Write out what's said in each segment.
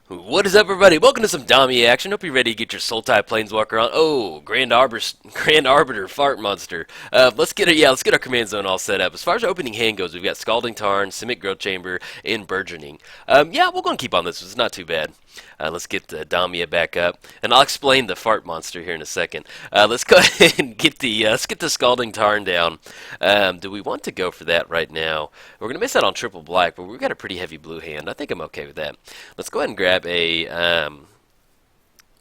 What is up, everybody? Welcome to some Damia action. Hope you're ready to get your Soul Type Planeswalker on. Oh, Grand Arbiter, Fart Monster. Let's get our command zone all set up. As far as our opening hand goes, we've got Scalding Tarn, Simic Growth Chamber, and Burgeoning. Yeah, we're going to keep on this. It's not too bad. Let's get the Damia back up, and I'll explain the Fart Monster here in a second. Let's go ahead and get the Scalding Tarn down. Do we want to go for that right now? We're going to miss out on triple black, but we've got a pretty heavy blue hand. I think I'm okay with that. Let's go ahead and grab a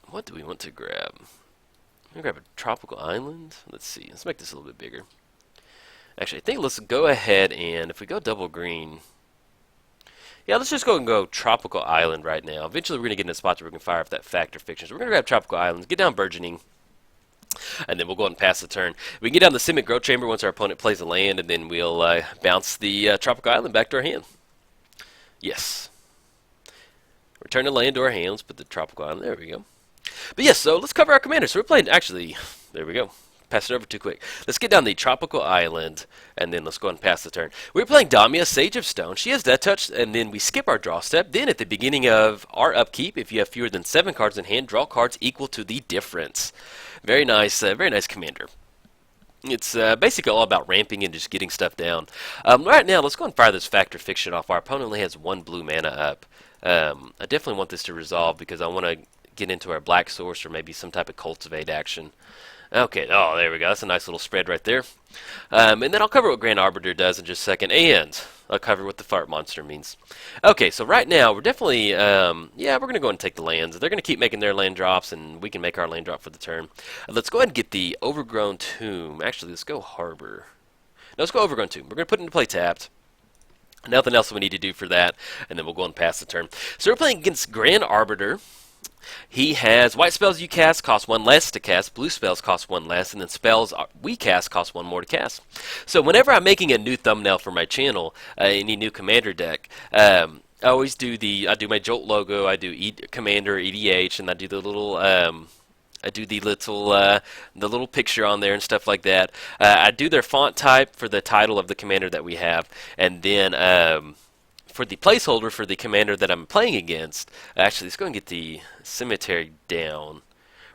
what do we want to grab? I'm going to grab a tropical island. Let's see. Let's make this a little bit bigger. Actually, I think let's go ahead and if we go double green. Yeah, let's just go and go Tropical Island right now. Eventually, we're going to get in a spot where we can fire off that Factor Fiction. So we're going to grab Tropical Islands, get down Burgeoning, and then we'll go ahead and pass the turn. We can get down the Simic Growth Chamber once our opponent plays a land, and then we'll bounce the Tropical Island back to our hand. Yes. Return the land to our hand. Let's put the Tropical Island. There we go. But yes, so let's cover our commander. So we're playing, actually, there we go. Pass it over too quick. Let's get down the Tropical Island, and then let's go ahead and pass the turn. We're playing Damia, Sage of Stone. She has Death Touch, and then we skip our draw step. Then at the beginning of our upkeep, if you have fewer than 7 cards in hand, draw cards equal to the difference. Very nice commander. It's basically all about ramping and just getting stuff down. Right now, let's go and fire this Factor Fiction off. Our opponent only has 1 blue mana up. I definitely want this to resolve because I want to get into our Black Source or maybe some type of Cultivate action. Okay, oh, there we go. That's a nice little spread right there. And then I'll cover what Grand Arbiter does in just a second, and I'll cover what the Fart Monster means. Okay, so right now, we're definitely, yeah, we're going to go and take the lands. They're going to keep making their land drops, and we can make our land drop for the turn. Let's go ahead and get the Overgrown Tomb. Actually, let's go Harbor. No, let's go Overgrown Tomb. We're going to put it into play tapped. Nothing else we need to do for that, and then we'll go and pass the turn. So we're playing against Grand Arbiter. He has white spells you cast cost 1 less to cast, blue spells cost 1 less, and then spells we cast cost 1 more to cast. So whenever I'm making a new thumbnail for my channel, any new commander deck, I always do I do my Jolt logo, I do Commander EDH, and I do the little the little picture on there and stuff like that. I do their font type for the title of the commander that we have, and then for the placeholder for the commander that I'm playing against, actually, let's go and get the cemetery down.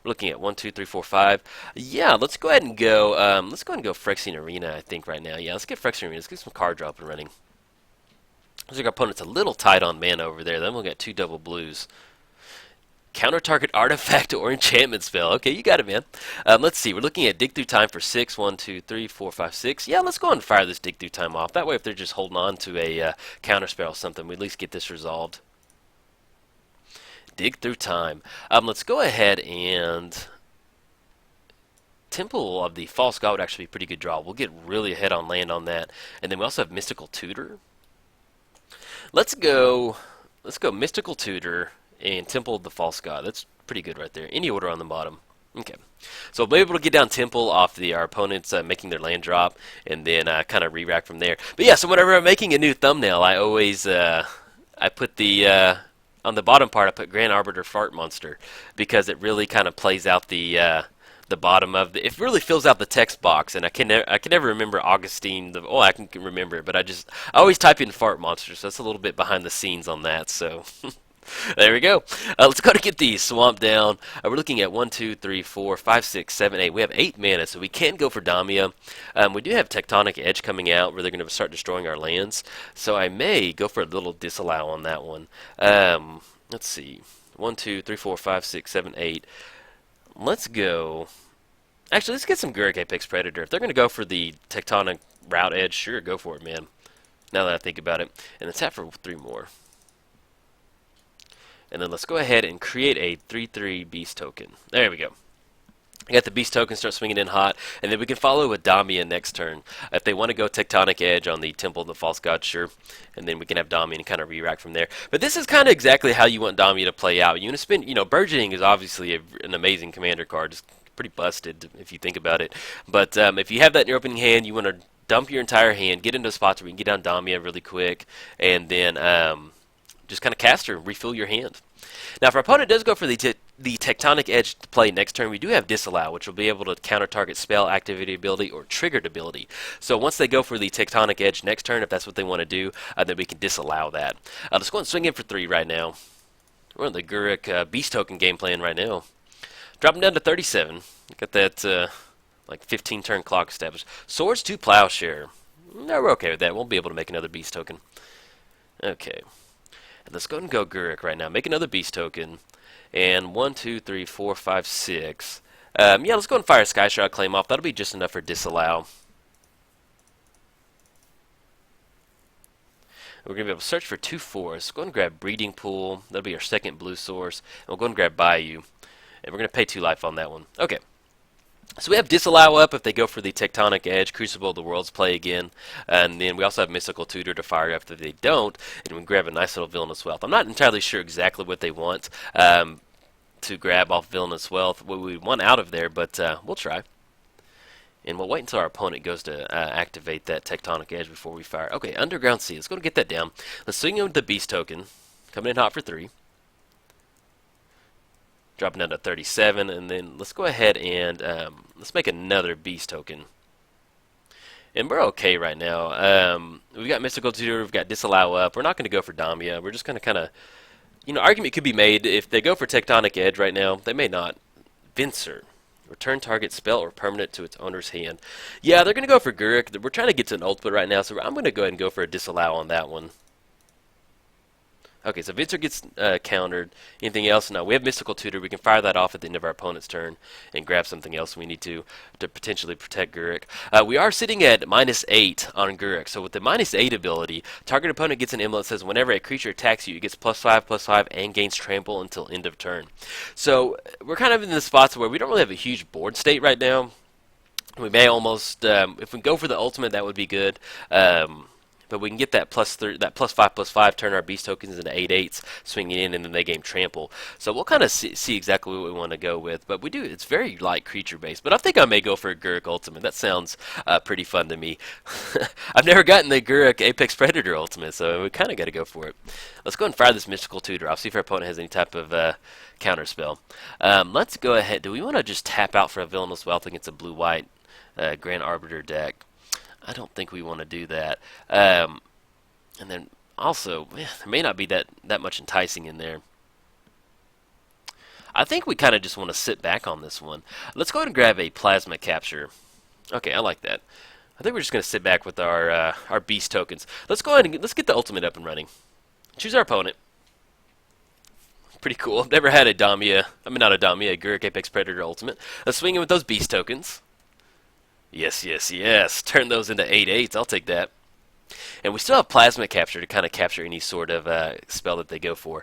We're looking at 1, 2, 3, 4, 5. Yeah, let's go ahead and go. Let's go ahead and go Phyrexian Arena. I think right now. Yeah, let's get Phyrexian Arena. Let's get some card draw up and running. Looks like our opponent's a little tight on mana over there. Then we'll get 2 double blues. Counter target artifact or enchantment spell. Okay, you got it, man. Let's see. We're looking at Dig Through Time for 6. 1, 2, 3, 4, 5, 6. Yeah, let's go and fire this Dig Through Time off. That way, if they're just holding on to a counter spell or something, we at least get this resolved. Dig Through Time. Let's go ahead and Temple of the False God would actually be a pretty good draw. We'll get really ahead on land on that. And then we also have Mystical Tutor. Let's go Mystical Tutor and Temple of the False God. That's pretty good right there. Any order on the bottom. Okay. So we'll be able to get down Temple off our opponents making their land drop, and then kind of re-rack from there. But yeah, so whenever I'm making a new thumbnail, I always I put the on the bottom part I put Grand Arbiter Fart Monster because it really kind of plays out the bottom of it really fills out the text box, and I can never remember Augustin. I can remember it, but I always type in Fart Monster, so that's a little bit behind the scenes on that. So. There we go. Let's go to get the swamp down. We're looking at 1, 2, 3, 4, 5, 6, 7, 8. We have 8 mana, so we can go for Damia. We do have Tectonic Edge coming out where they're going to start destroying our lands. So I may go for a little disallow on that one. Let's see. 1, 2, 3, 4, 5, 6, 7, 8. Let's go. Actually, let's get some Gurk Apex Predator. If they're going to go for the Tectonic Route Edge, sure, go for it, man. Now that I think about it. And it's tap for 3 more. And then let's go ahead and create a 3/3 Beast token. There we go. I got the Beast token, start swinging in hot, and then we can follow with Damia next turn. If they want to go Tectonic Edge on the Temple of the False God, sure. And then we can have Damia and kind of re-rack from there. But this is kind of exactly how you want Damia to play out. You want to spend, Burgeoning is obviously an amazing commander card. It's pretty busted if you think about it. But if you have that in your opening hand, you want to dump your entire hand, get into a spot where you can get down Damia really quick, and then just kind of cast her, refill your hand. Now, if our opponent does go for the Tectonic Edge play next turn, we do have Disallow, which will be able to counter-target spell, activity ability, or triggered ability. So once they go for the Tectonic Edge next turn, if that's what they want to do, then we can disallow that. Let's go and swing in for 3 right now. We're on the Guruk Beast Token game plan right now. Dropping down to 37. Got that like 15 turn clock established. Swords to Plowshare. No, we're okay with that. We'll be able to make another Beast Token. Okay. And let's go ahead and go Guruk right now. Make another Beast Token. And 1, 2, 3, 4, 5, 6. Yeah, let's go and fire a Sky Shroud claim off. That'll be just enough for disallow. We're going to be able to search for 2 forests. Go and grab Breeding Pool. That'll be our second blue source. And we'll go and grab Bayou. And we're going to pay 2 life on that one. Okay. So we have Disallow up if they go for the Tectonic Edge, Crucible of the Worlds play again. And then we also have Mystical Tutor to fire up if they don't. And we grab a nice little Villainous Wealth. I'm not entirely sure exactly what they want to grab off Villainous Wealth, what we want out of there, but we'll try. And we'll wait until our opponent goes to activate that Tectonic Edge before we fire. Okay, Underground Sea. Let's go and get that down. Let's swing in with the Beast Token. Coming in hot for 3. Dropping down to 37. And then let's go ahead and let's make another Beast Token. And we're okay right now. We've got Mystical Tutor. We've got Disallow up. We're not going to go for Damia. We're just going to kind of... You know, argument could be made if they go for Tectonic Edge right now. They may not. Venser. Return target spell or permanent to its owner's hand. Yeah, they're going to go for Guruk. We're trying to get to an ultimate right now, so I'm going to go ahead and go for a Disallow on that one. Okay, so Venser gets countered. Anything else? No, we have Mystical Tutor. We can fire that off at the end of our opponent's turn and grab something else we need to potentially protect Guruk. We are sitting at -8 on Guruk, so with the -8 ability, target opponent gets an emblem that says whenever a creature attacks you, it gets +5/+5 and gains trample until end of turn. So we're kind of in the spots where we don't really have a huge board state right now. We may almost, if we go for the ultimate, that would be good. But we can get that +5/+5, turn our Beast Tokens into 8/8s, swinging in, and then they gain Trample. So we'll kind of see exactly what we want to go with. But we do, it's very light creature-based. But I think I may go for a Guruk Ultimate. That sounds pretty fun to me. I've never gotten the Guruk Apex Predator Ultimate, so we kind of got to go for it. Let's go and fire this Mystical Tutor. I'll see if our opponent has any type of counter spell. Let's go ahead. Do we want to just tap out for a Villainous Wealth against a blue-white Grand Arbiter deck? I don't think we want to do that. And then also, there may not be that much enticing in there. I think we kind of just want to sit back on this one. Let's go ahead and grab a Plasma Capture. Okay, I like that. I think we're just going to sit back with our Beast Tokens. Let's go ahead and let's get the Ultimate up and running. Choose our opponent. Pretty cool. I've never had a Damia. I mean, not a Damia, a Guruk Apex Predator Ultimate. Let's swing in with those Beast Tokens. Yes, yes, yes. Turn those into 8/8s. I'll take that. And we still have Plasma Capture to kind of capture any sort of spell that they go for.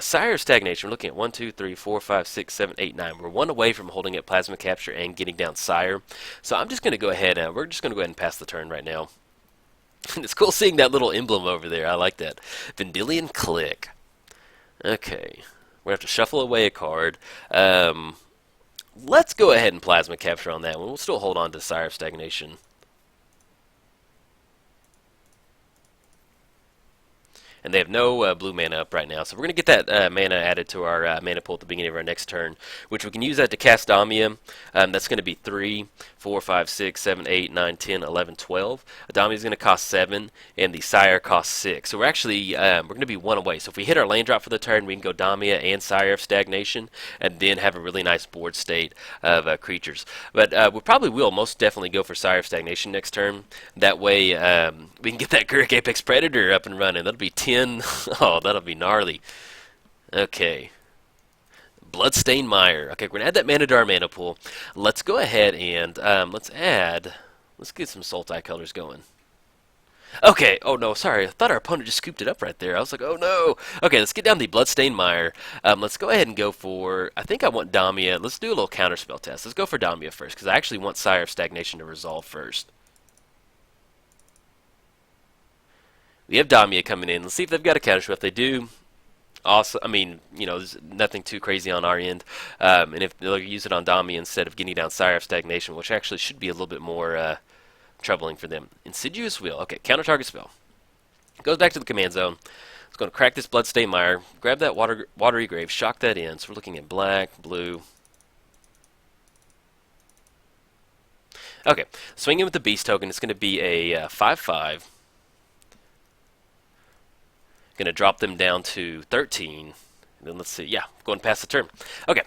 Sire of Stagnation, we're looking at 1, 2, 3, 4, 5, 6, 7, 8, 9. We're one away from holding up Plasma Capture and getting down Sire. So I'm just going to go ahead and we're just going to go ahead and pass the turn right now. It's cool seeing that little emblem over there. I like that. Vendilion Click. Okay. We're going to have to shuffle away a card. Let's go ahead and Plasma Capture on that one. We'll still hold on to Sire of Stagnation. And they have no blue mana up right now. So we're going to get that mana added to our mana pool at the beginning of our next turn, which we can use that to cast Damia. That's going to be 3, 4, 5, 6, 7, 8, 9, 10, 11, 12. Damia is going to cost 7, and the Sire costs 6. So we're actually we're going to be one away. So if we hit our land drop for the turn, we can go Damia and Sire of Stagnation, and then have a really nice board state of creatures. But we probably will most definitely go for Sire of Stagnation next turn. That way we can get that Guruk Apex Predator up and running. That'll be 10. Oh, that'll be gnarly. Okay. Bloodstained Mire. Okay, we're going to add that mana to our mana pool. Let's go ahead and let's get some Sultai colors going. Okay, oh no, sorry. I thought our opponent just scooped it up right there. I was like, oh no. Okay, let's get down the Bloodstained Mire. Let's go ahead and go for, I think I want Damia. Let's do a little counterspell test. Let's go for Damia first, because I actually want Sire of Stagnation to resolve first. We have Damia coming in. Let's see if they've got a counterspell. If they do, awesome. I mean, you know, there's nothing too crazy on our end. And if they'll use it on Damia instead of getting down Sire of Stagnation, which actually should be a little bit more troubling for them. Insidious Wheel. Okay, counter target spell. Goes back to the command zone. It's going to crack this Bloodstained Mire, grab that Watery Grave, shock that in. So we're looking at black, blue. Okay, swinging with the Beast Token. It's going to be a 5/5. Going to drop them down to 13. Then let's see. Yeah, going past the turn. Okay.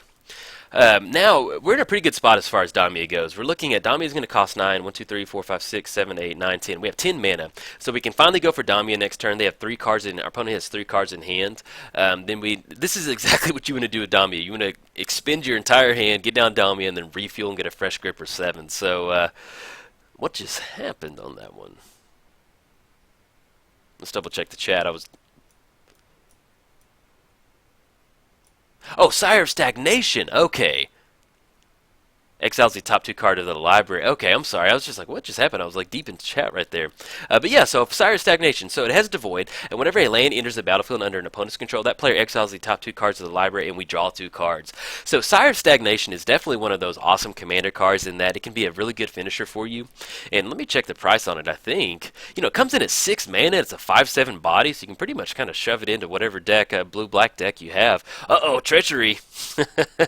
Now, we're in a pretty good spot as far as Damia goes. We're looking at Damia is going to cost 9. 1, 2, 3, 4, 5, 6, 7, 8, 9, 10. We have 10 mana. So we can finally go for Damia next turn. They have 3 cards in. Our opponent has 3 cards in hand. This is exactly what you want to do with Damia. You want to expend your entire hand, get down Damia, and then refuel and get a fresh grip or 7. So, what just happened on that one? Let's double check the chat. Oh, Sire of Stagnation. Okay. Exiles the top 2 card of the library. Okay, I'm sorry. I was just like, what just happened? I was like deep in chat right there. But yeah, so Sire of Stagnation. So it has Devoid, and whenever a land enters the battlefield under an opponent's control, that player exiles the top 2 cards of the library, and we draw 2 cards. So Sire of Stagnation is definitely one of those awesome commander cards in that it can be a really good finisher for you. And let me check the price on it. I think, it comes in at 6 mana. It's a 5/7 body, so you can pretty much kind of shove it into whatever deck, blue-black deck you have. Uh-oh, Treachery.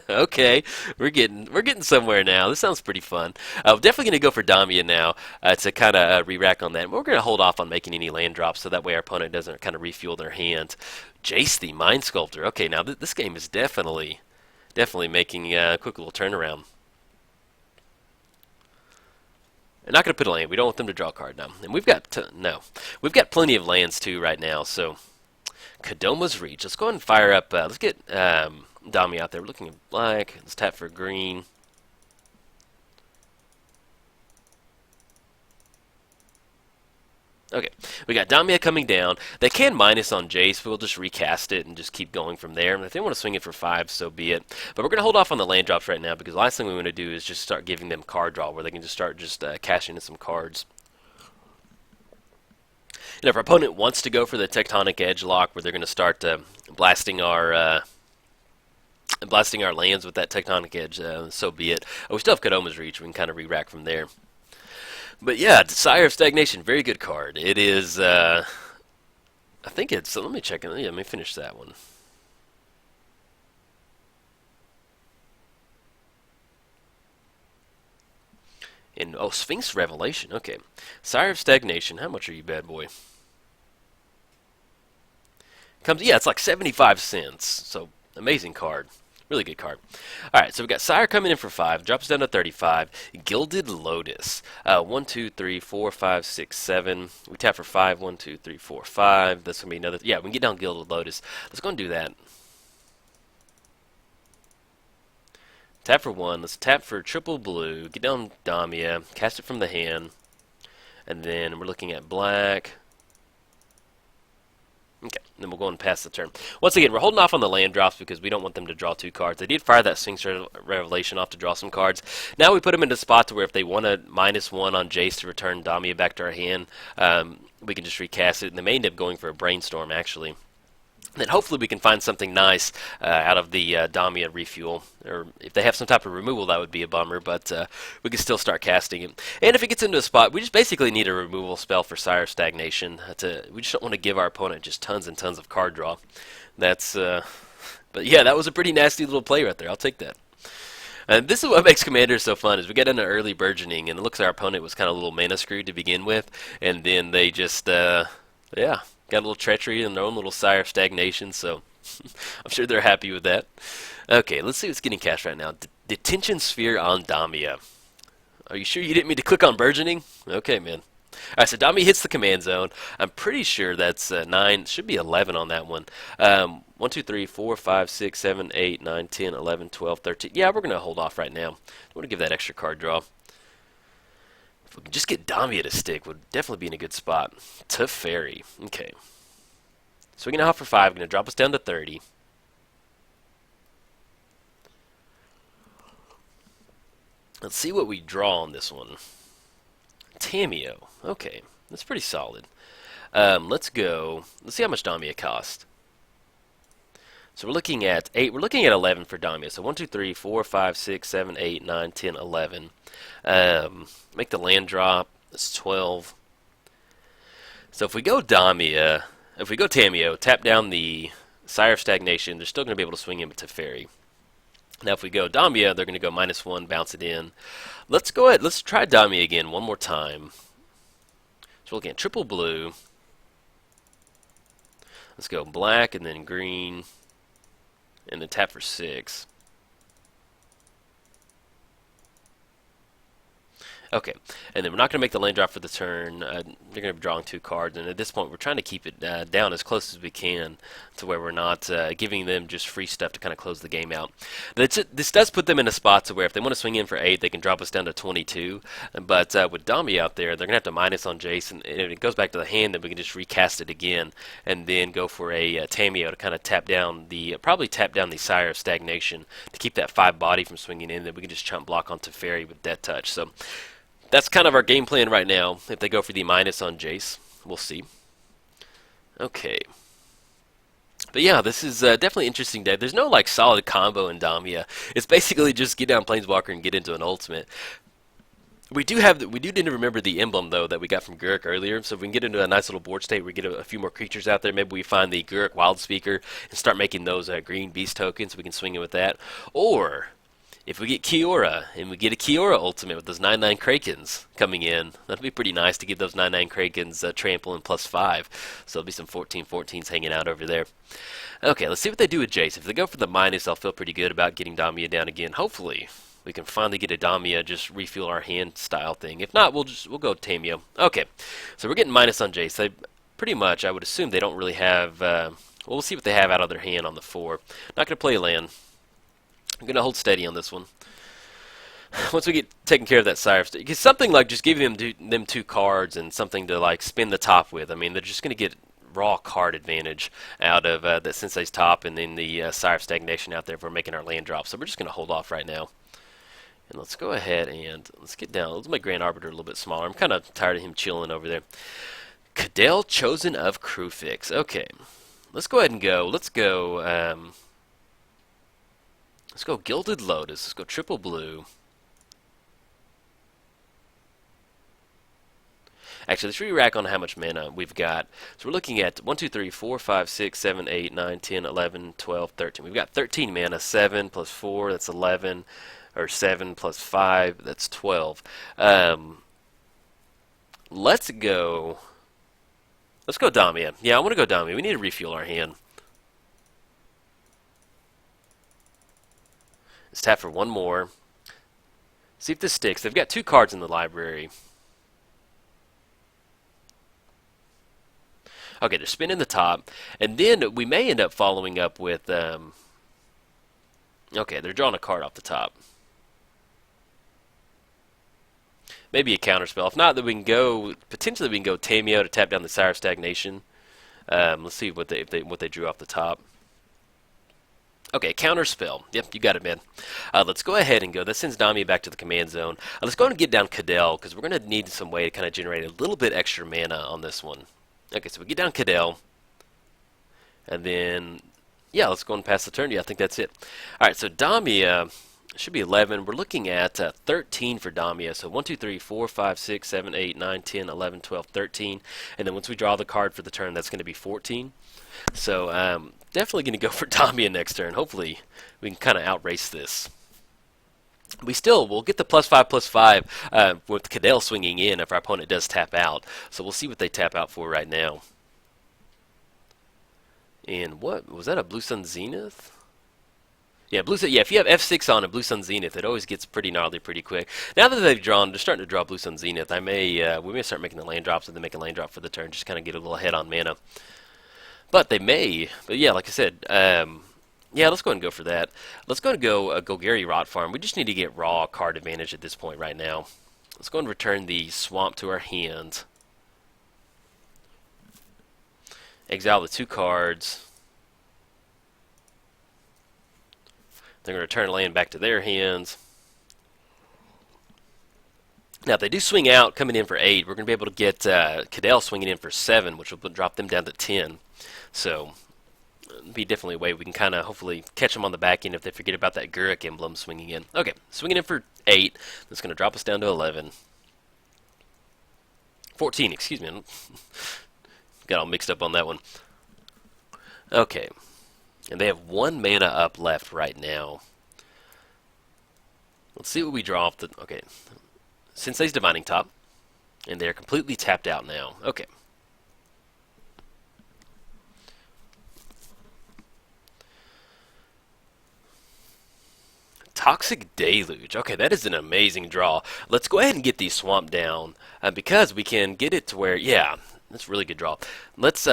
Okay, we're getting somewhere now. This sounds pretty fun. We're definitely going to go for Damia now to kind of re-rack on that. We're going to hold off on making any land drops so that way our opponent doesn't kind of refuel their hand. Jace the Mind Sculptor. Okay, now this game is definitely making a quick little turnaround. I'm not going to put a land. We don't want them to draw a card now. And we've got plenty of lands too right now. So Kodoma's Reach. Let's go ahead and fire up. Let's get Damia out there. We're looking at black. Let's tap for green. Okay, we got Damia coming down. They can minus on Jace, but we'll just recast it and just keep going from there. And if they want to swing it for 5, so be it. But we're going to hold off on the land drops right now because the last thing we want to do is just start giving them card draw where they can just start cashing in some cards. And if our opponent wants to go for the Tectonic Edge lock where they're going to start blasting our lands with that Tectonic Edge, so be it. We still have Kodoma's Reach. We can kind of re-rack from there. But yeah, Sire of Stagnation, very good card. It is, I think it's, let me check it. Yeah, let me finish that one. And, oh, Sphinx Revelation, okay. Sire of Stagnation, how much are you, bad boy? Yeah, it's like 75 cents, so amazing card. Really good card. Alright, so we got Sire coming in for 5. Drops down to 35. Gilded Lotus. 1, 2, 3, 4, 5, 6, 7. We tap for 5. 1, 2, 3, 4, 5. That's going to be another. Yeah, we can get down Gilded Lotus. Let's go and do that. Tap for 1. Let's tap for triple blue. Get down Damia. Cast it from the hand. And then we're looking at black. Okay, then we'll go and pass the turn. Once again, we're holding off on the land drops because we don't want them to draw 2 cards. They did fire that Sphinx Revelation off to draw some cards. Now we put them in a spot to where if they want to -1 on Jace to return Damia back to our hand, we can just recast it. And they may end up going for a Brainstorm, actually. And then hopefully we can find something nice out of the Damia refuel. Or if they have some type of removal, that would be a bummer, but we can still start casting it. And if it gets into a spot, we just basically need a removal spell for Sire of Stagnation. We just don't want to give our opponent just tons and tons of card draw. That's, but yeah, that was a pretty nasty little play right there. I'll take that. And this is what makes Commanders so fun, is we get into early burgeoning, and it looks like our opponent was kind of a little mana screwed to begin with, and then they just, yeah, got a little treachery in their own little Sire of Stagnation, so I'm sure they're happy with that. Okay, let's see what's getting cast right now. Detention Sphere on Damia. Are you sure you didn't mean to click on Burgeoning? Okay, man. Alright, so Damia hits the command zone. I'm pretty sure that's 9, should be 11 on that one. 1, 2, 3, 4, 5, 6, 7, 8, 9, 10, 11, 12, 13. Yeah, we're going to hold off right now. I want to give that extra card draw. If we can just get Damia to stick, would definitely be in a good spot. Teferi. Okay. Swinging out for 5, going to drop us down to 30. Let's see what we draw on this one. Tamio. Okay, that's pretty solid. Let's go. Let's see how much Damia cost. So we're looking at 8. We're looking at 11 for Damia. So 1, 2, 3, 4, 5, 6, 7, 8, 9, 10, 11. Make the land drop. That's 12. So if we go Damia, if we go Tamio, tap down the Sire of Stagnation, they're still going to be able to swing him to Teferi. Now if we go Damia, they're going to go -1, bounce it in. Let's go ahead. Let's try Damia again one more time. So we're looking at triple blue. Let's go black and then green. and then tap for 6. Okay, and then we're not going to make the land drop for the turn. They're going to be drawing 2 cards, and at this point we're trying to keep it down as close as we can to where we're not giving them just free stuff to kind of close the game out. This does put them in a spot to where if they want to swing in for 8, they can drop us down to 22. But with Damia out there, they're going to have to minus on Jace, and if it goes back to the hand, then we can just recast it again, and then go for a Tamio to kind of tap down the Sire of Stagnation to keep that 5 body from swinging in. Then we can just chump block onto Fairy with Death Touch. So that's kind of our game plan right now. If they go for the minus on Jace, we'll see. Okay. But yeah, this is definitely an interesting deck. There's no like solid combo in Damia. It's basically just get down Planeswalker and get into an ultimate. We do need to remember the emblem though that we got from Gurk earlier. So if we can get into a nice little board state, we get a few more creatures out there. Maybe we find the Gurk Wild Speaker and start making those green beast tokens. We can swing in with that. Or if we get Kiora, and we get a Kiora ultimate with those 9/9 Krakens coming in, that'd be pretty nice to give those 9/9 Krakens trample and +5. So there'll be some 14/14s hanging out over there. Okay, let's see what they do with Jace. If they go for the minus, I'll feel pretty good about getting Damia down again. Hopefully, we can finally get a Damia, just refuel our hand style thing. If not, we'll go Tamio. Okay, so we're getting minus on Jace. They pretty much, I would assume they don't really have. Well, we'll see what they have out of their hand on the 4. Not going to play land. I'm going to hold steady on this one. Once we get taking care of that Sire, because something like just giving them 2 cards and something to like spin the top with. I mean, they're just going to get raw card advantage out of that Sensei's top and then the Sire of Stagnation out there if we're making our land drop. So we're just going to hold off right now. And let's go ahead and let's get down. Let's make Grand Arbiter a little bit smaller. I'm kind of tired of him chilling over there. Cadell, Chosen of Crewfix. Okay, let's go ahead and go. Let's go Gilded Lotus. Let's go triple blue. Actually, let's re-rack on how much mana we've got. So we're looking at 1, 2, 3, 4, 5, 6, 7, 8, 9, 10, 11, 12, 13. We've got 13 mana. 7 plus 4, that's 11. Or 7 plus 5, that's 12. Let's go Damia. Yeah, I want to go Damia. We need to refuel our hand. Let's tap for 1 more. See if this sticks. They've got 2 cards in the library. Okay, they're spinning the top. And then we may end up following up with... okay, they're drawing a card off the top. Maybe a counterspell. If not, then we can go... Potentially we can go Tamio to tap down the Sire of Stagnation. Let's see what they drew off the top. Okay, counterspell. Yep, you got it, man. Let's go ahead and go. That sends Damia back to the command zone. Let's go ahead and get down Cadell, because we're going to need some way to kind of generate a little bit extra mana on this one. Okay, so we get down Cadell. And then, yeah, let's go and pass the turn. Yeah, I think that's it. All right, so Damia should be 11. We're looking at 13 for Damia. So 1, 2, 3, 4, 5, 6, 7, 8, 9, 10, 11, 12, 13. And then once we draw the card for the turn, that's going to be 14. So definitely going to go for Damia next turn. Hopefully we can kind of outrace this. We'll get the +5/+5 with Cadell swinging in if our opponent does tap out. So we'll see what they tap out for right now. And what was that? A Blue Sun Zenith? Yeah, Blue Sun. Yeah, if you have F6 on a Blue Sun Zenith, it always gets pretty gnarly pretty quick. Now that they're starting to draw Blue Sun Zenith. We may start making the land drops and then make a land drop for the turn, just kind of get a little ahead on mana. But they may. But yeah, like I said. Yeah, let's go ahead and go for that. Let's go and go Gary Rot Farm. We just need to get raw card advantage at this point right now. Let's go and return the Swamp to our hand. Exile the 2 cards. They're going to return land back to their hands. Now, if they do swing out, coming in for 8, we're going to be able to get Cadell swinging in for 7, which will drop them down to 10. So be definitely a way we can kind of hopefully catch them on the back end if they forget about that Gurk emblem swinging in. Okay, swinging in for 8. That's going to drop us down to 11. 14, excuse me. Got all mixed up on that one. Okay, and they have 1 mana up left right now. Let's see what we draw off the... Okay, Sensei's Divining Top, and they're completely tapped out now. Okay. Toxic Deluge. Okay, that is an amazing draw. Let's go ahead and get the swamp down because we can get it to where, yeah, that's a really good draw. Let's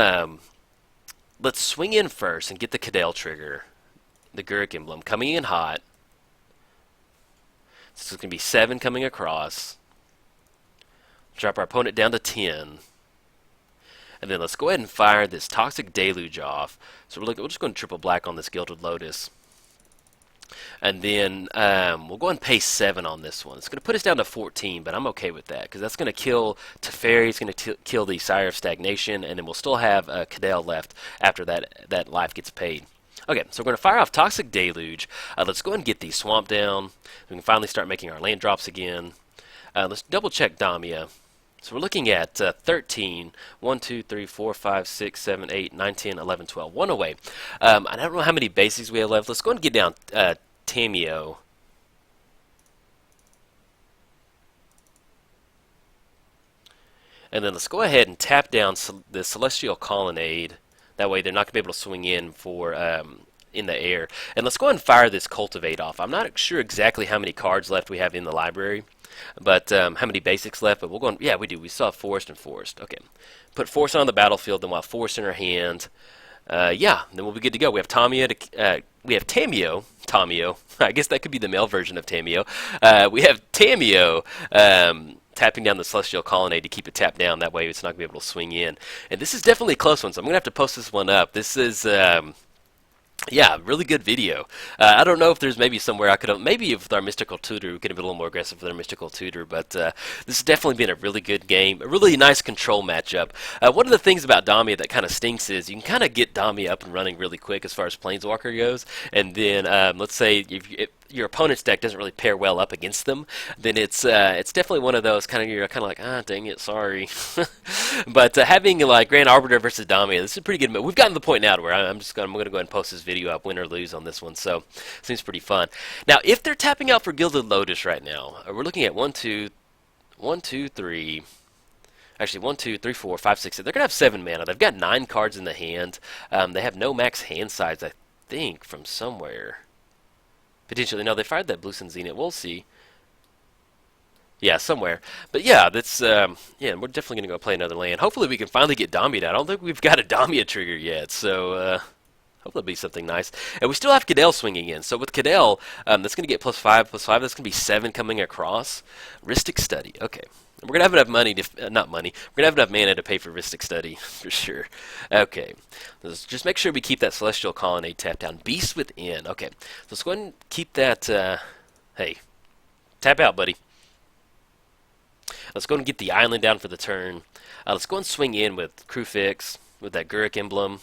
swing in first and get the Cadell trigger, the Gurk emblem coming in hot. So it's going to be 7 coming across. Drop our opponent down to 10. And then let's go ahead and fire this Toxic Deluge off. So we're just going to triple black on this Gilded Lotus. And then we'll go ahead and pay 7 on this one. It's going to put us down to 14, but I'm okay with that because that's going to kill Teferi. It's going to kill the Sire of Stagnation, and then we'll still have Cadell left after that life gets paid. Okay, so we're going to fire off Toxic Deluge. Let's go ahead and get the swamp down. We can finally start making our land drops again. Let's double check Damia. So we're looking at 13, 1, 2, 3, 4, 5, 6, 7, 8, 9, 10, 11, 12. One away. I don't know how many basics we have left. Let's go ahead and get down Tamio. And then let's go ahead and tap down the Celestial Colonnade. That way they're not going to be able to swing in for in the air. And let's go ahead and fire this Cultivate off. I'm not sure exactly how many cards left we have in the library. But how many basics left? But we'll go on. Yeah, we do. We still have Forest and Forest. Okay. Put Forest on the battlefield, then we'll have Forest in our hand. Yeah, then we'll be good to go. We have we have Tamio. I guess that could be the male version of Tamio. We have Tamio tapping down the Celestial Colonnade to keep it tapped down. That way it's not going to be able to swing in. And this is definitely a close one, so I'm going to have to post this one up. This is... yeah, really good video. I don't know if there's maybe somewhere I could have, maybe with our Mystical Tutor, we could have been a little more aggressive with our Mystical Tutor, but this has definitely been a really good game, a really nice control matchup. One of the things about Damia that kind of stinks is you can kind of get Damia up and running really quick as far as Planeswalker goes, and then let's say if your opponent's deck doesn't really pair well up against them, then it's definitely one of those you're kind of like, ah, dang it, sorry. But having like Grand Arbiter versus Damia, this is a pretty good move. We've gotten to the point now where I'm going to go ahead and post this video up, win or lose on this one, so seems pretty fun. Now, if they're tapping out for Gilded Lotus right now, we're looking at 1, 2, 3. Actually, 1, 2, 3, 4, 5, 6. They're going to have 7 mana. They've got 9 cards in the hand. They have no max hand size, I think, from somewhere. Potentially. No, they fired that Blue Sun Zenith. We'll see. Yeah, somewhere. But yeah, that's yeah, we're definitely going to go play another land. Hopefully we can finally get Damia down. I don't think we've got a Damia trigger yet, so hopefully it'll be something nice. And we still have Cadell swinging in. So with Cadell, that's going to get +5, +5. That's going to be 7 coming across. Rhystic Study. Okay. We're going to have enough money to, not money, we're going to have enough mana to pay for Rhystic Study, for sure. Okay. Let's just make sure we keep that Celestial Colonnade tapped down. Beast Within. Okay. So let's go ahead and keep that, hey, tap out, buddy. Let's go and get the island down for the turn. Let's go and swing in with Crufix, with that Gurk emblem.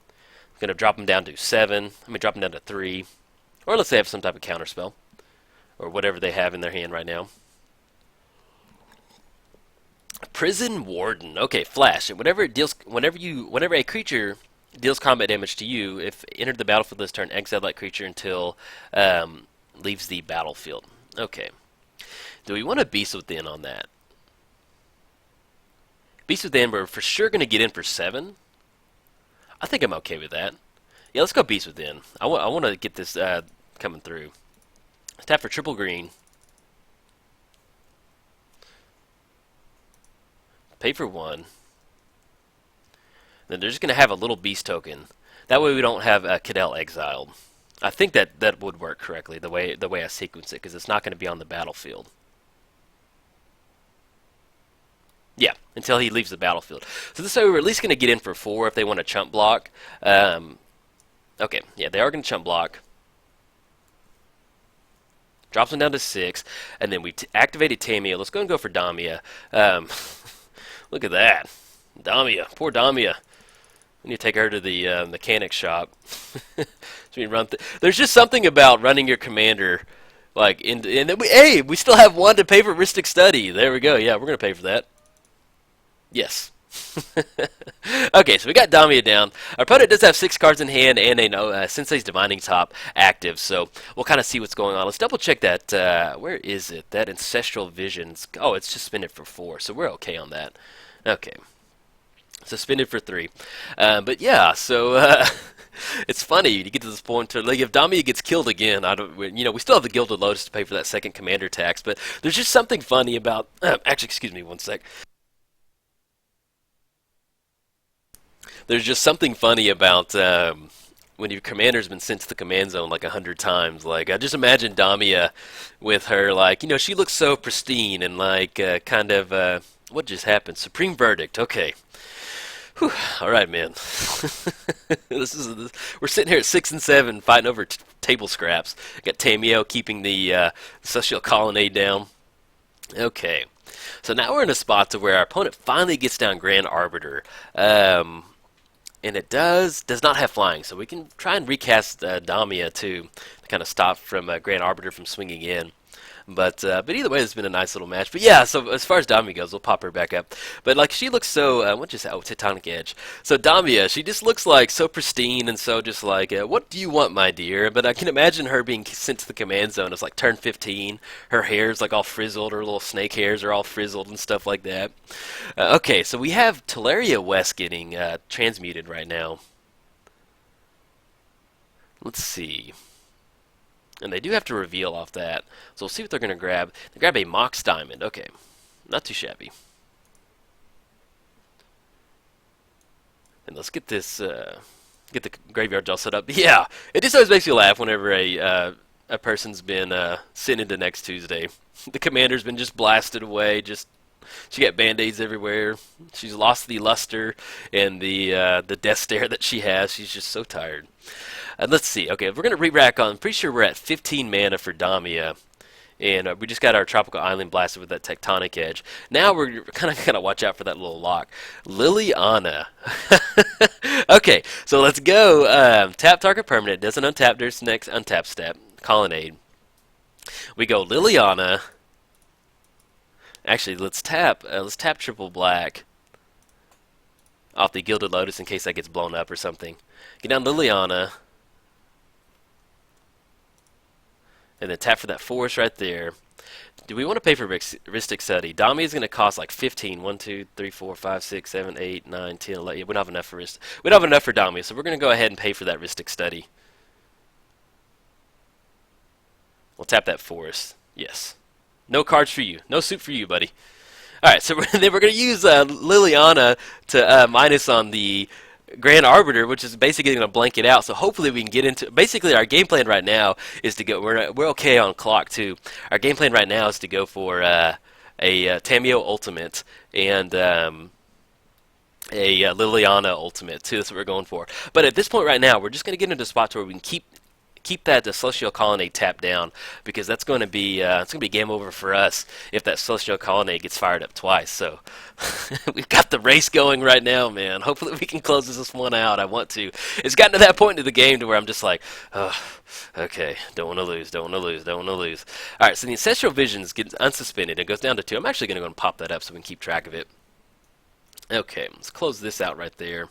I'm going to drop him down to 7. I'm going to drop him down to 3. Or let's say have some type of counterspell. Or whatever they have in their hand right now. Prison Warden. Okay, flash. Whenever a creature deals combat damage to you, if entered the battlefield this turn, exile that creature until leaves the battlefield. Okay. Do we want a Beast Within on that? Beast Within, we're for sure going to get in for 7. I think I'm okay with that. Yeah, let's go Beast Within. I want to get this coming through. Tap for triple green. Pay for 1. Then they're just going to have a little beast token. That way we don't have Cadell exiled. I think that would work correctly the way I sequence it, because it's not going to be on the battlefield. Yeah, until he leaves the battlefield. So this way we're at least going to get in for 4 if they want to chump block. Okay, yeah, they are going to chump block. Drops them down to 6, and then we activated Tamia. Let's go and go for Damia. Look at that. Damia. Poor Damia. We need to take her to the mechanic shop. So we run there's just something about running your commander, like, and then we still have 1 to pay for Rhystic Study. There we go. Yeah, we're going to pay for that. Yes. Okay, so we got Damia down. Our opponent does have 6 cards in hand and a Sensei's Divining Top active, so we'll kind of see what's going on. Let's double check that. Where is it? That Ancestral Visions. Oh, it's suspended for 4, so we're okay on that. Okay. Suspended for 3. But yeah, so It's funny you get to this point to like if Damia gets killed again, I don't. We still have the Gilded Lotus to pay for that second commander tax, but there's just something funny about. Actually, excuse me, one sec. There's just something funny about when your commander's been sent to the command zone like 100 times. Like I just imagine Damia with her, like she looks so pristine and like kind of what just happened? Supreme verdict. Okay. Whew. All right, man. We're sitting here at 6 and 7, fighting over table scraps. Got Tamio keeping the celestial colonnade down. Okay, so now we're in a spot to where our opponent finally gets down Grand Arbiter, and it does not have flying, so we can try and recast Damia to kind of stop from Grand Arbiter from swinging in. But either way, it's been a nice little match. But yeah, so as far as Damia goes, we'll pop her back up. But like she looks so, what just Tectonic Edge. So Damia, she just looks like so pristine and so just like, what do you want, my dear? But I can imagine her being sent to the command zone. It's like turn 15. Her hair's like all frizzled. Her little snake hairs are all frizzled and stuff like that. Okay, so we have Teleria West getting transmuted right now. Let's see. And they do have to reveal off that. So we'll see what they're going to grab. They grab a Mox Diamond. Okay. Not too shabby. And let's get this, get the graveyard all set up. Yeah! It just always makes you laugh whenever a person's been sent into next Tuesday. The commander's been just blasted away. She got band-aids everywhere. She's lost the luster and the death stare that she has. She's just so tired. Let's see. Okay, we're going to re-rack on. I'm pretty sure we're at 15 mana for Damia. And we just got our Tropical Island blasted with that Tectonic Edge. Now we're kind of watch out for that little lock. Liliana. Okay, so let's go. Tap target permanent. Doesn't untap there's next untap step. Colonnade. We go Liliana. Actually, let's tap triple black off the Gilded Lotus in case that gets blown up or something. Get down Liliana. And then tap for that forest right there. Do we want to pay for Ristic Study? Damia is going to cost like 15. 1, 2, 3, 4, 5, 6, 7, 8, 9, 10, 11. We don't have enough for We don't have enough for Damia, so we're going to go ahead and pay for that Ristic Study. We'll tap that forest. Yes. No cards for you. No suit for you, buddy. Alright, so then we're going to use Liliana to minus on the Grand Arbiter, which is basically going to blank it out. So hopefully we can get into. Basically, our game plan right now is to go. We're okay on clock too. Our game plan right now is to go for a Tamio Ultimate and a Liliana Ultimate too. That's what we're going for. But at this point right now, we're just going to get into a spot where we can keep that Celestial Colonnade tapped down, because that's going to be game over for us if that Celestial Colonnade gets fired up twice. So we've got the race going right now, man. Hopefully we can close this one out. I want to. It's gotten to that point in the game to where I'm just like, oh, okay, don't want to lose. All right, so the Ancestral Visions gets unsuspended. It goes down to 2. I'm actually going to go and pop that up so we can keep track of it. Okay, let's close this out right there.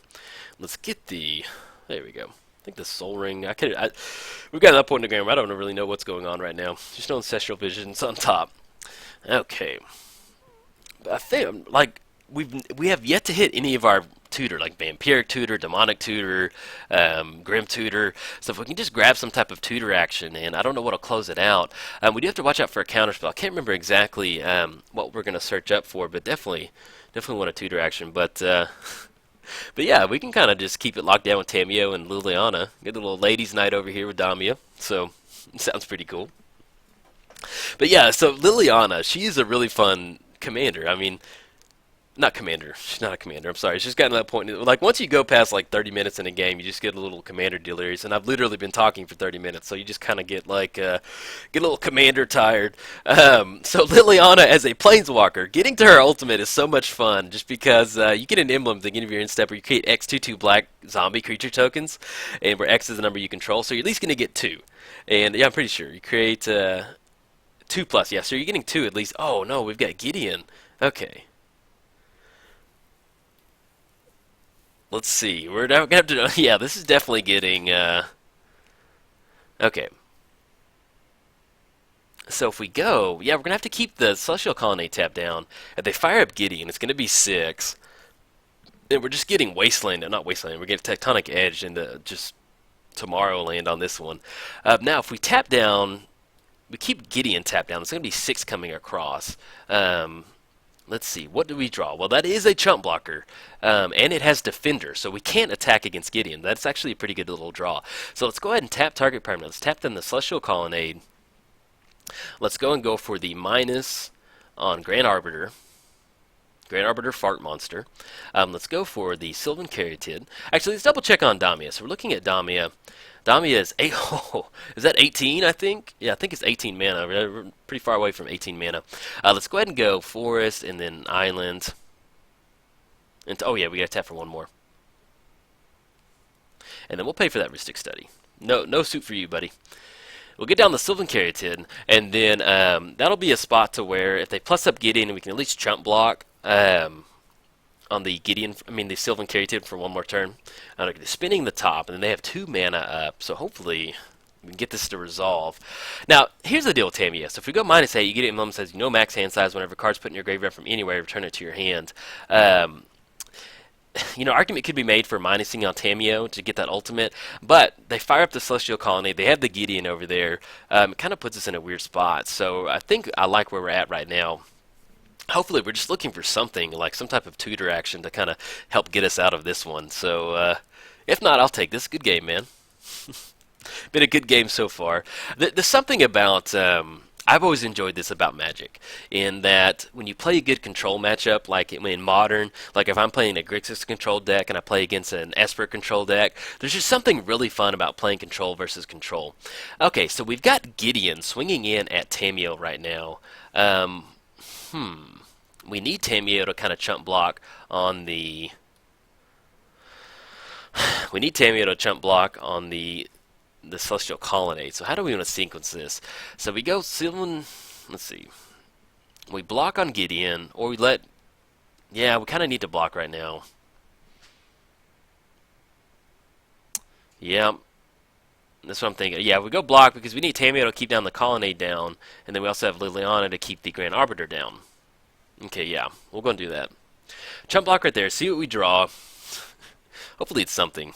Let's get the. There we go. I think the Soul Ring. We've got that point in the game where I don't really know what's going on right now. Just no Ancestral Visions on top. Okay. But I think we have yet to hit any of our tutor, like Vampiric Tutor, Demonic Tutor, Grim Tutor. So if we can just grab some type of tutor action, and I don't know what'll close it out. We do have to watch out for a counterspell. I can't remember exactly what we're going to search up for, but definitely want a tutor action. But yeah, we can kind of just keep it locked down with Tamio and Liliana. Get a little ladies' night over here with Damia. So, sounds pretty cool. But yeah, so Liliana, she's a really fun commander. I mean, not commander. She's not a commander. I'm sorry. She's gotten to that point. Like, once you go past like 30 minutes in a game, you just get a little commander delirious. And I've literally been talking for 30 minutes, so you just kind of get like get a little commander tired. So Liliana as a planeswalker, getting to her ultimate is so much fun, just because you get an emblem at the beginning of your end step where you create X/2/2 black zombie creature tokens, and where X is the number you control. So you're at least going to get 2. And yeah, I'm pretty sure you create 2 plus. Yeah, so you're getting 2 at least. Oh no, we've got Gideon. Okay. Let's see. We're going to have to. Yeah, this is definitely getting. Okay. So if we go, yeah, we're going to have to keep the Celestial Colonnade tapped down. If they fire up Gideon, it's going to be 6. And we're just getting Wasteland. Not Wasteland. We're getting Tectonic Edge into just Tomorrowland on this one. Now, if we tap down, we keep Gideon tapped down. There's going to be 6 coming across. Let's see, what do we draw? Well, that is a chump blocker, and it has defender, so we can't attack against Gideon. That's actually a pretty good little draw. So let's go ahead and tap target permanent. Let's tap in the Celestial Colonnade. Let's go for the minus on Grand Arbiter. Grand Arbiter Fart Monster. Let's go for the Sylvan Caryatid. Actually, let's double check on Damia. So we're looking at Damia. Damia is is that 18, I think? Yeah, I think it's 18 mana. We're pretty far away from 18 mana. Let's go ahead and go Forest and then Island. And oh yeah, we gotta tap for one more. And then we'll pay for that Rhystic Study. No suit for you, buddy. We'll get down the Sylvan Caryatid, and then that'll be a spot to where if they plus up Gideon, we can at least chump block on the the Sylvan Caryatid for one more turn. Spinning the top, and then they have 2 mana up, so hopefully we can get this to resolve. Now, here's the deal with Damia. So if we go -8, you get it in moment says no max hand size. Whenever cards put in your graveyard from anywhere, return it to your hand. Argument could be made for minusing on Tamio to get that ultimate, but they fire up the Celestial Colony. They have the Gideon over there. It kind of puts us in a weird spot. So I think I like where we're at right now. Hopefully, we're just looking for something, like some type of tutor action to kind of help get us out of this one. So if not, I'll take this. Good game, man. Been a good game so far. There's something about... I've always enjoyed this about Magic, in that when you play a good control matchup, like in Modern, like if I'm playing a Grixis control deck and I play against an Esper control deck, there's just something really fun about playing control versus control. Okay, so we've got Gideon swinging in at Tamio right now. We need Tamio to kind of chump block on the... We need Tamio to chump block on the Celestial Colonnade. So how do we want to sequence this? So we go Sylvan... Let's see. We block on Gideon, or we let... Yeah, we kind of need to block right now. Yeah. That's what I'm thinking. Yeah, we go block because we need Tamio to keep down the Colonnade down, and then we also have Liliana to keep the Grand Arbiter down. Okay, yeah, we'll go and do that. Chump block right there, see what we draw. Hopefully it's something.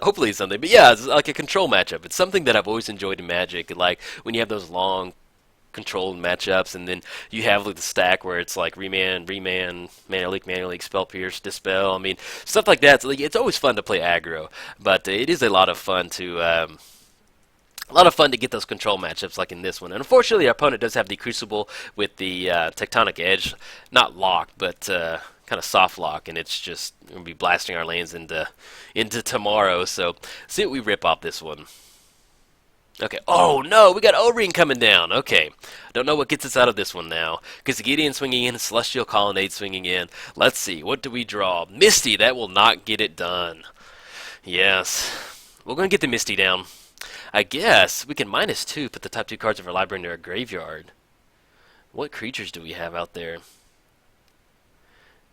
Hopefully it's something. But yeah, it's like a control matchup. It's something that I've always enjoyed in Magic. Like when you have those long controlled matchups, and then you have like the stack where it's like Remand, Mana Leak, Spell Pierce, Dispel. I mean, stuff like that. So, like, it's always fun to play aggro, but it is a lot of fun to... A lot of fun to get those control matchups like in this one. And unfortunately, our opponent does have the Crucible with the Tectonic Edge. Not locked, but kind of soft lock. And it's just going to be blasting our lands into tomorrow. So, see what we rip off this one. Okay. Oh, no! We got O-Ring coming down. Okay. Don't know what gets us out of this one now. Because Gideon swinging in, Celestial Colonnade swinging in. Let's see. What do we draw? Misty. That will not get it done. Yes. We're going to get the Misty down. I guess we can -2, put the top 2 cards of our library into our graveyard. What creatures do we have out there?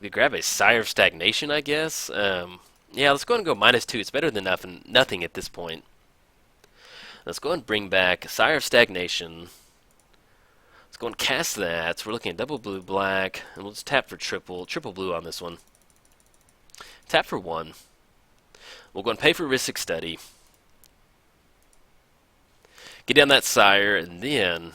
We grab a Sire of Stagnation, I guess. Yeah, let's go ahead and go -2. It's better than nothing at this point. Let's go ahead and bring back Sire of Stagnation. Let's go and cast that. So we're looking at double blue, black, and we'll just tap for triple blue on this one. Tap for 1. We'll go and pay for Rhystic Study. Get down that Sire, and then...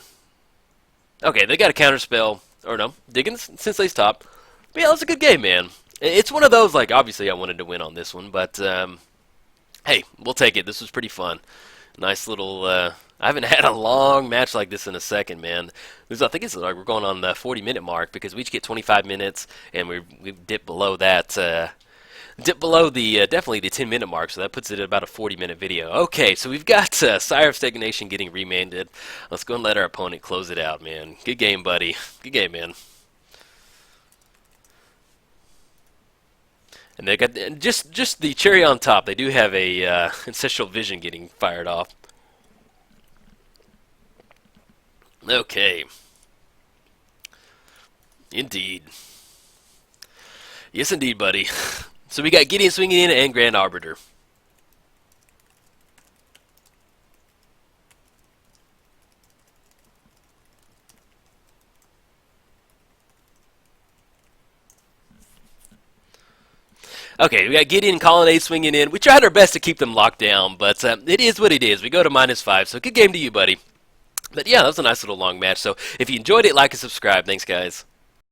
Okay, they got a counterspell. Or no, Digging since they stopped. But yeah, that's a good game, man. It's one of those, like, obviously I wanted to win on this one, but, hey, we'll take it. This was pretty fun. Nice little, I haven't had a long match like this in a second, man. I think it's like we're going on the 40-minute mark, because we each get 25 minutes, and we've dipped below that, definitely the 10-minute mark, so that puts it at about a 40-minute video. Okay, so we've got Sire of Stagnation getting remanded. Let's go and let our opponent close it out, man. Good game, buddy. Good game, man. And they got just the cherry on top. They do have a Ancestral Vision getting fired off. Okay. Indeed. Yes, indeed, buddy. So we got Gideon swinging in and Grand Arbiter. Okay, we got Gideon and Colonnade swinging in. We tried our best to keep them locked down, but it is what it is. We go to -5, so good game to you, buddy. But yeah, that was a nice little long match. So if you enjoyed it, like and subscribe. Thanks, guys.